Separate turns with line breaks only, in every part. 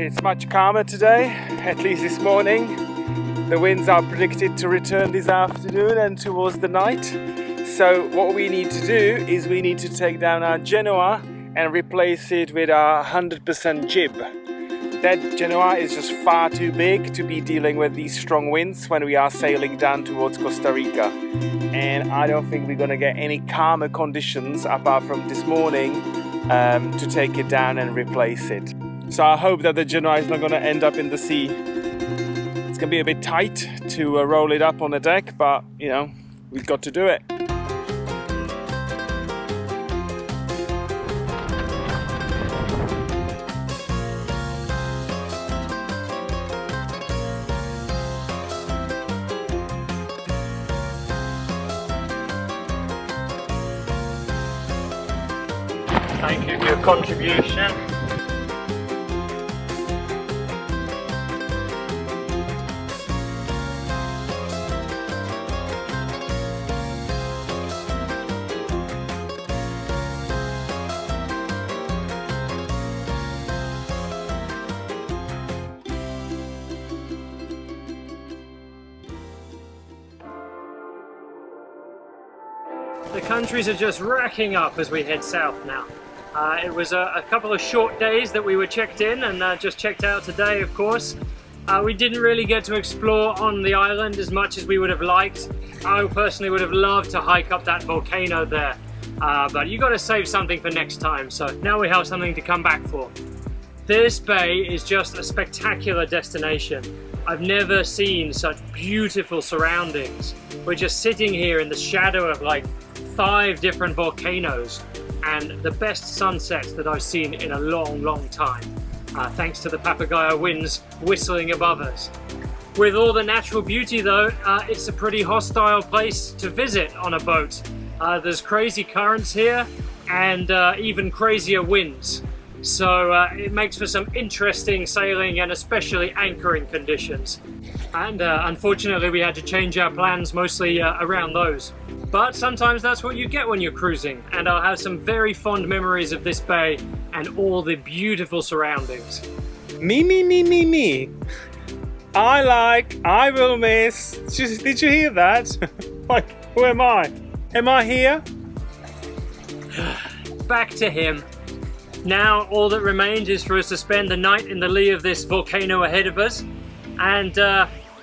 It's much calmer today, at least this morning. The winds are predicted to return this afternoon and towards the night. So what we need to do is we need to take down our Genoa and replace it with our 100% jib. That Genoa is just far too big to be dealing with these strong winds when we are sailing down towards Costa Rica. And I don't think we're going to get any calmer conditions apart from this morning to take it down and replace it. So I hope that the Genoa is not going to end up in the sea. It's going to be a bit tight to roll it up on the deck, but you know, we've got to do it.
Thank you for your contribution. The countries are just racking up as we head south now. It was a couple of short days that we were checked in and just checked out today, of course. We didn't really get to explore on the island as much as we would have liked. I personally would have loved to hike up that volcano there, but you got to save something for next time, so now we have something to come back for. This bay is just a spectacular destination. I've never seen such beautiful surroundings. We're just sitting here in the shadow of like 5 different volcanoes and the best sunsets that I've seen in a long time, thanks to the Papagayo winds whistling above us. With all the natural beauty though, it's a pretty hostile place to visit on a boat. There's crazy currents here and even crazier winds. So it makes for some interesting sailing and especially anchoring conditions. And unfortunately we had to change our plans mostly around those. But sometimes that's what you get when you're cruising, and I'll have some very fond memories of this bay and all the beautiful surroundings.
Me. I will miss. Did you hear that? Like, who am I? Am I here?
Back to him. Now all that remains is for us to spend the night in the lee of this volcano ahead of us and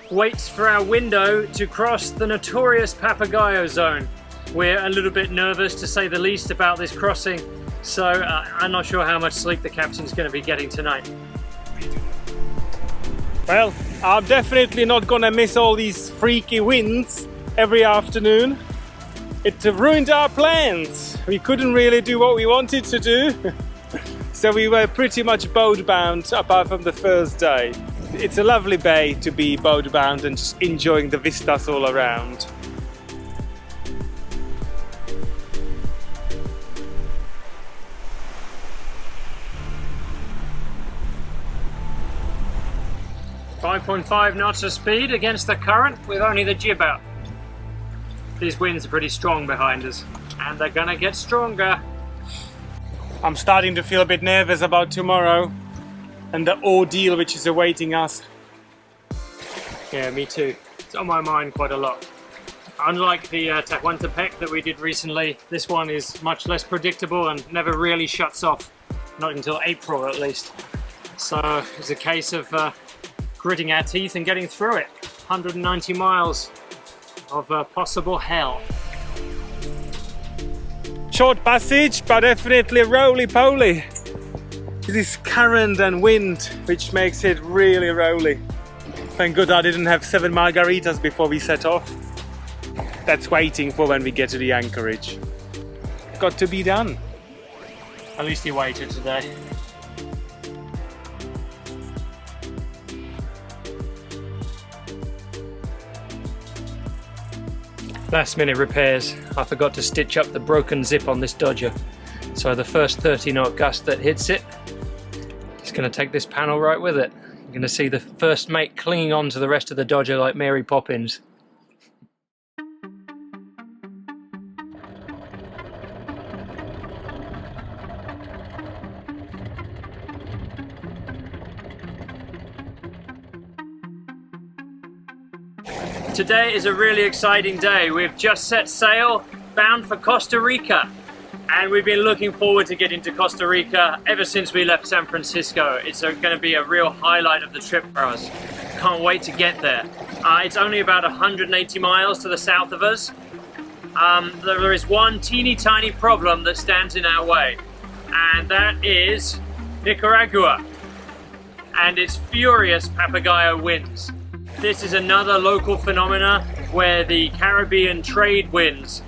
wait for our window to cross the notorious Papagayo zone. We're a little bit nervous to say the least about this crossing, so I'm not sure how much sleep the captain's going to be getting tonight.
Well, I'm definitely not gonna miss all these freaky winds every afternoon. It ruined our plans. We couldn't really do what we wanted to do. So we were pretty much boat bound apart from the first day. It's a lovely bay to be boat bound and just enjoying the vistas all around.
.5 knots of speed against the current with only the jib out. These winds are pretty strong behind us and they're gonna get stronger.
I'm starting to feel a bit nervous about tomorrow and the ordeal which is awaiting us.
Yeah, me too. It's on my mind quite a lot. Unlike the Tehuantepec that we did recently, this one is much less predictable and never really shuts off. Not until April at least. So it's a case of gritting our teeth and getting through it. 190 miles of possible hell.
Short passage, but definitely roly-poly. This current and wind which makes it really rolly. Thank God I didn't have 7 margaritas before we set off. That's waiting for when we get to the anchorage. Got to be done.
At least he waited today. Last minute repairs. I forgot to stitch up the broken zip on this Dodger. So the first 30 knot gust that hits it, it's going to take this panel right with it. You're going to see the first mate clinging on to the rest of the Dodger like Mary Poppins. Today is a really exciting day. We've just set sail bound for Costa Rica, and we've been looking forward to getting to Costa Rica ever since we left San Francisco. It's going to be a real highlight of the trip for us. Can't wait to get there. It's only about 180 miles to the south of us. There is one teeny tiny problem that stands in our way, and that is Nicaragua and its furious Papagayo winds. This is another local phenomena where the Caribbean trade winds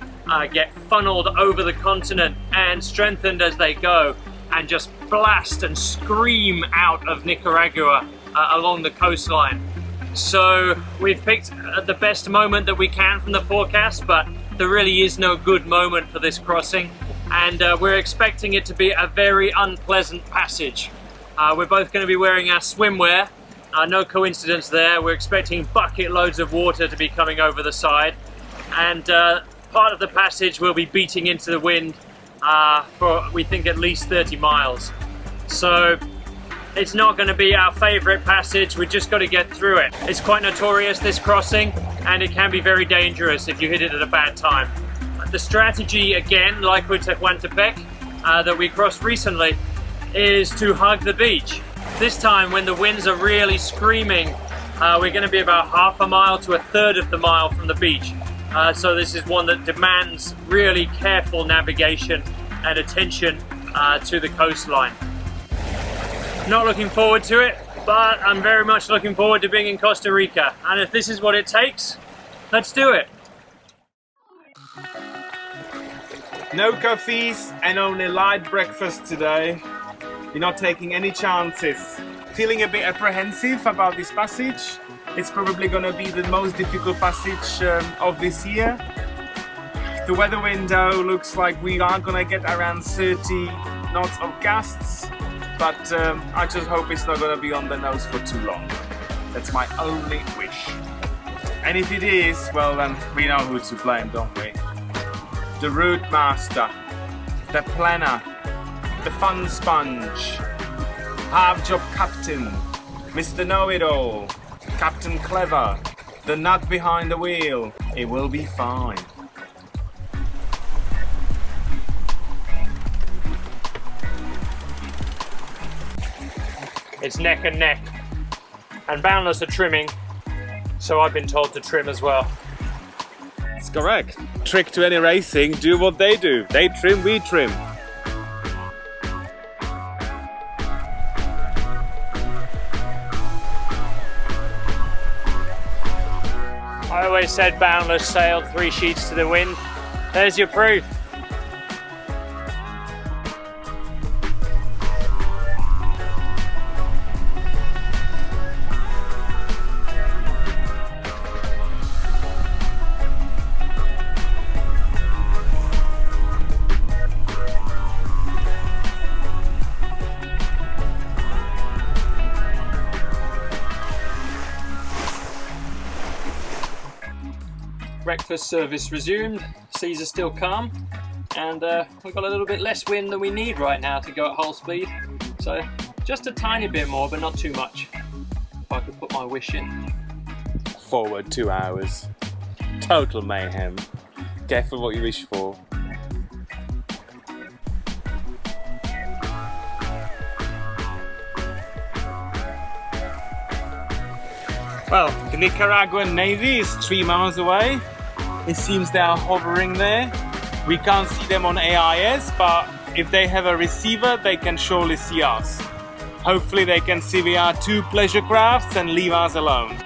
get funneled over the continent and strengthened as they go, and just blast and scream out of Nicaragua along the coastline. So we've picked the best moment that we can from the forecast, but there really is no good moment for this crossing, and we're expecting it to be a very unpleasant passage. We're both going to be wearing our swimwear. No coincidence there. We're expecting bucket loads of water to be coming over the side, and part of the passage will be beating into the wind for, we think, at least 30 miles. So it's not going to be our favorite passage. We just got to get through it. It's quite notorious, this crossing, and it can be very dangerous if you hit it at a bad time. The strategy, again, like with Tehuantepec that we crossed recently, is to hug the beach. This time, when the winds are really screaming, we're going to be about half a mile to a third of the mile from the beach. So this is one that demands really careful navigation and attention to the coastline. Not looking forward to it, but I'm very much looking forward to being in Costa Rica. And if this is what it takes, let's do it.
No coffees and only light breakfast today. You're not taking any chances. Feeling a bit apprehensive about this passage. It's probably going to be the most difficult passage of this year. The weather window looks like we are going to get around 30 knots of gusts, but I just hope it's not going to be on the nose for too long. That's my only wish. And if it is, well then we know who to blame, don't we? The route master, the planner, the fun sponge, half-job captain, Mr. Know-It-All, Captain Clever, the nut behind the wheel. It will be fine.
It's neck and neck, and Boundless are trimming, so I've been told to trim as well.
That's correct. Trick to any racing, do what they do. They trim, we trim.
I always said Boundless sailed 3 sheets to the wind. There's your proof. Breakfast service resumed, seas are still calm, and we've got a little bit less wind than we need right now to go at hull speed, so just a tiny bit more, but not too much. If I could put my wish in.
Forward 2 hours. Total mayhem. Careful what you wish for. Well, the Nicaraguan Navy is 3 miles away. It seems they are hovering there. We can't see them on AIS, but if they have a receiver, they can surely see us. Hopefully they can see our 2 pleasure crafts and leave us alone.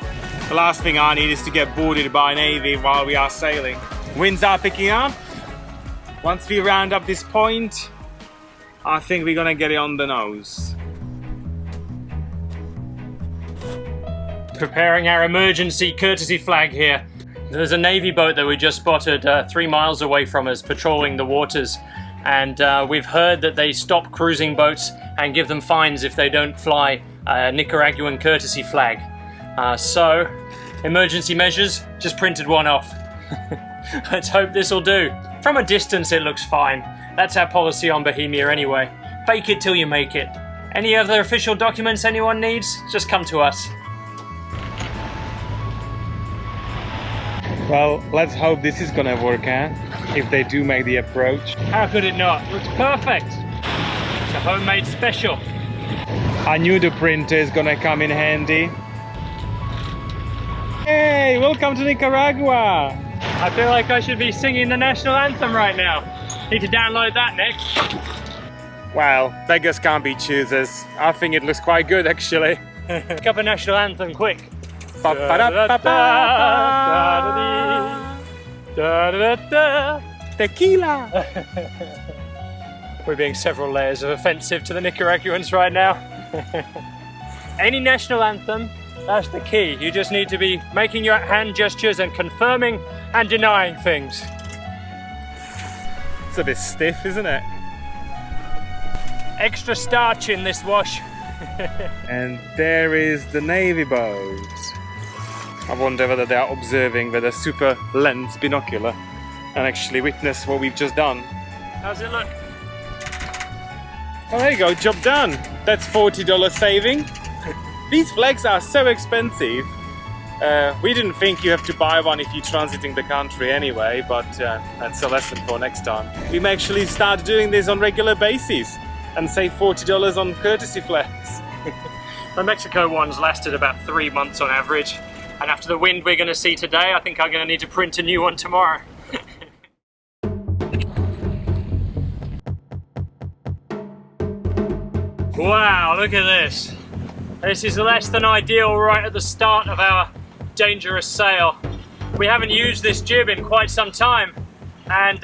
The last thing I need is to get boarded by Navy while we are sailing. Winds are picking up. Once we round up this point, I think we're gonna get it on the nose.
Preparing our emergency courtesy flag here. There's a Navy boat that we just spotted 3 miles away from us patrolling the waters, and we've heard that they stop cruising boats and give them fines if they don't fly a Nicaraguan courtesy flag. So, emergency measures, just printed one off. Let's hope this will do. From a distance it looks fine. That's our policy on Bohemia anyway. Fake it till you make it. Any other official documents anyone needs, just come to us.
Well, let's hope this is gonna work out, if they do make the approach.
How could it not? Looks perfect. It's a homemade special.
I knew the printer is gonna come in handy. Hey, welcome to Nicaragua!
I feel like I should be singing the national anthem right now. Need to download that next.
Well, beggars can't be choosers. I think it looks quite good actually.
Pick up a national anthem, quick.
Tequila!
We're being several layers of offensive to the Nicaraguans right now. Any national anthem, that's the key. You just need to be making your hand gestures and confirming and denying things.
It's a bit stiff, isn't it?
Extra starch in this wash.
And there is the navy boat. I wonder whether they are observing with a super lens binocular and actually witness what we've just done.
How's it look?
Oh, there you go, job done. That's $40 saving. These flags are so expensive. We didn't think you have to buy one if you're transiting the country anyway, but that's a lesson for next time. We may actually start doing this on regular basis and save $40 on courtesy flags.
The Mexico ones lasted about 3 months on average, and after the wind we're going to see today, I think I'm going to need to print a new one tomorrow. Wow, look at this. This is less than ideal right at the start of our dangerous sail. We haven't used this jib in quite some time, and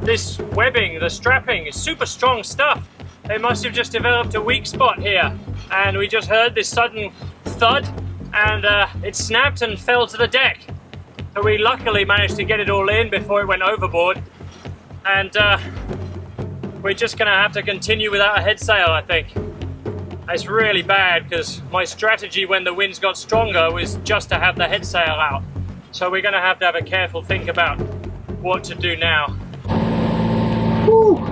this webbing, the strapping, is super strong stuff. They must have just developed a weak spot here, and we just heard this sudden thud, and it snapped and fell to the deck. So we luckily managed to get it all in before it went overboard, and we're just gonna have to continue without a head sail, I think. It's really bad because my strategy when the winds got stronger was just to have the head sail out. So we're gonna have to have a careful think about what to do now.
Whew.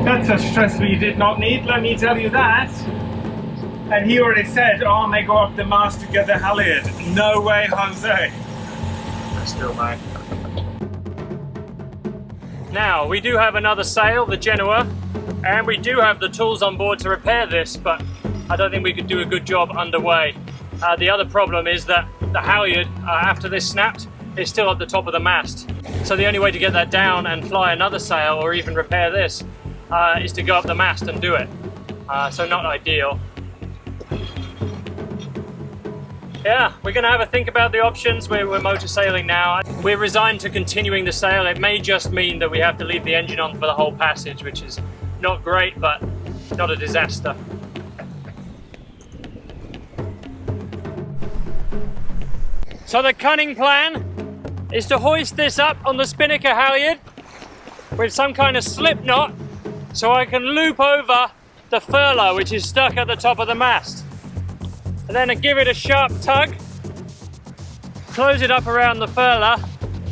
That's a stress we did not need, let me tell you that. And he already said, oh, I may go up the mast to get the halyard. No way, Jose.
Still, mate. Now, we do have another sail, the Genoa, and we do have the tools on board to repair this, but I don't think we could do a good job underway. The other problem is that the halyard, after this snapped, is still at the top of the mast. So the only way to get that down and fly another sail, or even repair this, is to go up the mast and do it. So not ideal. Yeah, we're going to have a think about the options. We're motor sailing now. We're resigned to continuing the sail. It may just mean that we have to leave the engine on for the whole passage, which is not great, but not a disaster. So the cunning plan is to hoist this up on the spinnaker halyard with some kind of slip knot so I can loop over the furler which is stuck at the top of the mast. And then I give it a sharp tug, close it up around the furler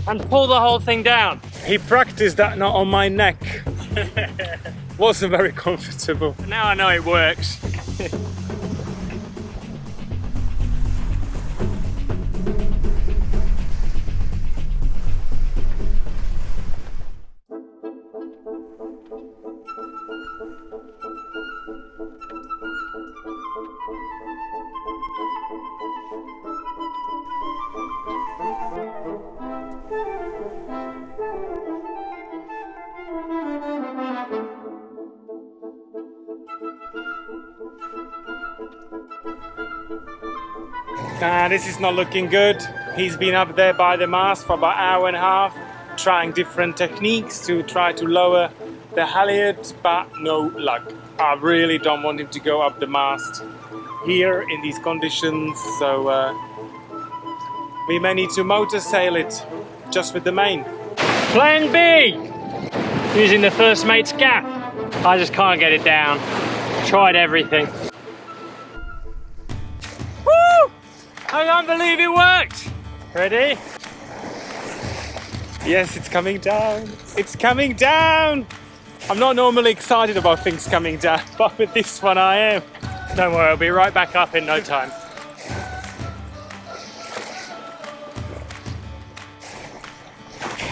and pull the whole thing down.
He practiced that knot on my neck. Wasn't very comfortable.
Now I know it works.
This is not looking good. He's been up there by the mast for about an hour and a half, trying different techniques to try to lower the halyard, but no luck. I really don't want him to go up the mast here in these conditions, so we may need to motor sail it just with the main.
Plan B! Using the first mate's gap. I just can't get it down. Tried everything. Woo! I can't believe it worked! Ready?
Yes, it's coming down. It's coming down! I'm not normally excited about things coming down, but with this one I am.
Don't worry, I'll be right back up in no time.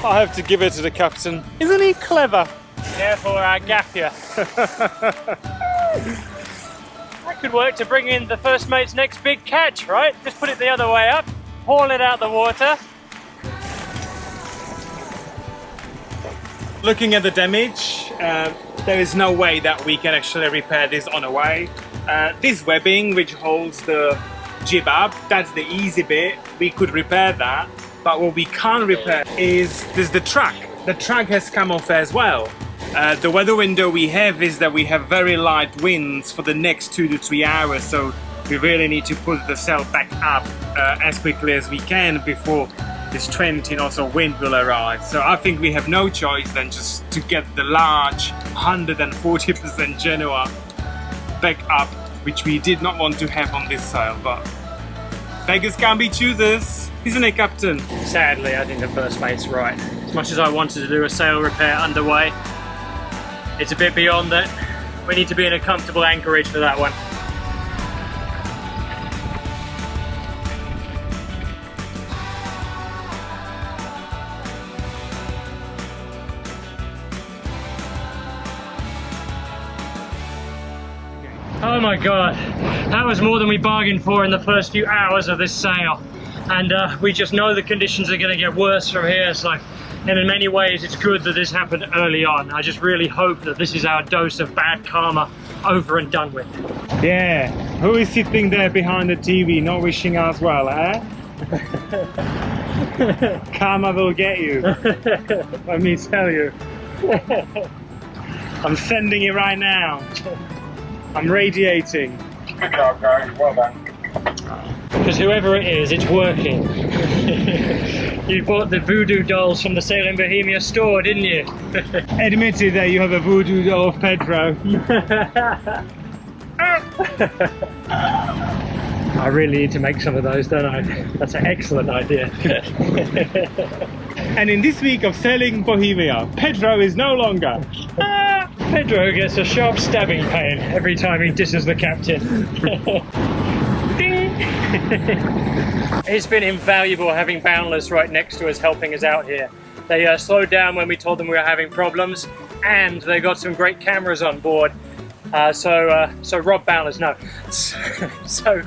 I have to give it to the captain. Isn't he clever?
Careful or I'll gaff you. That could work to bring in the first mate's next big catch, right? Just put it the other way up, haul it out the water.
Looking at the damage, there is no way that we can actually repair this on the way. This webbing which holds the jib up, that's the easy bit. We could repair that, but what we can't repair is the track. The track has come off as well. The weather window we have is that we have very light winds for the next 2 to 3 hours, so we really need to put the sail back up as quickly as we can before this 20 knots of wind will arrive. So I think we have no choice than just to get the large 140% Genoa back up, which we did not want to have on this sail, but beggars can't be choosers, isn't it, Captain?
Sadly, I think the first mate's right. As much as I wanted to do a sail repair underway, it's a bit beyond that. We need to be in a comfortable anchorage for that one. Oh my god, that was more than we bargained for in the first few hours of this sail. And we just know the conditions are going to get worse from here. And in many ways it's good that this happened early on. I just really hope that this is our dose of bad karma over and done with.
Yeah, who is sitting there behind the TV not wishing us well, eh? Karma will get you, let me tell you. I'm sending it right now. I'm radiating.
Good job, guys. Well done.
Because whoever it is, it's working. You bought the voodoo dolls from the Sail in Bohemia store, didn't you?
Admitted that you have a voodoo doll of Pedro.
I really need to make some of those, don't I? That's an excellent idea.
And in this week of sailing Bohemia, Pedro is no longer.
Pedro gets a sharp stabbing pain every time he disses the captain. It's been invaluable having Boundless right next to us helping us out here. They slowed down when we told them we were having problems, and they got some great cameras on board. So Rob Boundless, no. So,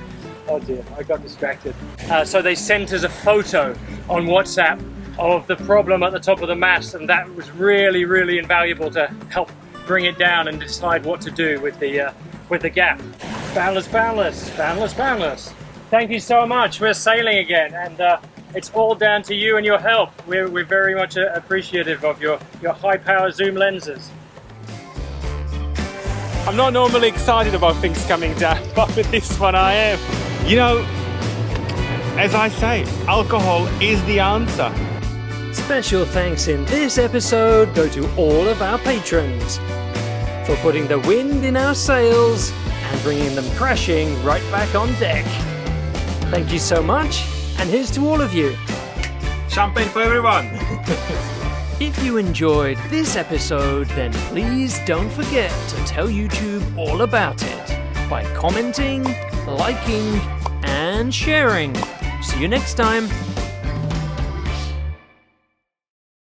oh dear, I got distracted. So they sent us a photo on WhatsApp of the problem at the top of the mast, and that was really, really invaluable to help bring it down and decide what to do with the gaff. Boundless, Boundless, Boundless, Boundless. Thank you so much. We're sailing again, and it's all down to you and your help. We're very much appreciative of your high-power zoom lenses.
I'm not normally excited about things coming down, but with this one I am. You know, as I say, alcohol is the answer.
Special thanks in this episode go to all of our patrons for putting the wind in our sails and bringing them crashing right back on deck. Thank you so much, and here's to all of you.
Champagne for everyone.
If you enjoyed this episode, then please don't forget to tell YouTube all about it by commenting, liking, and sharing. See you next time.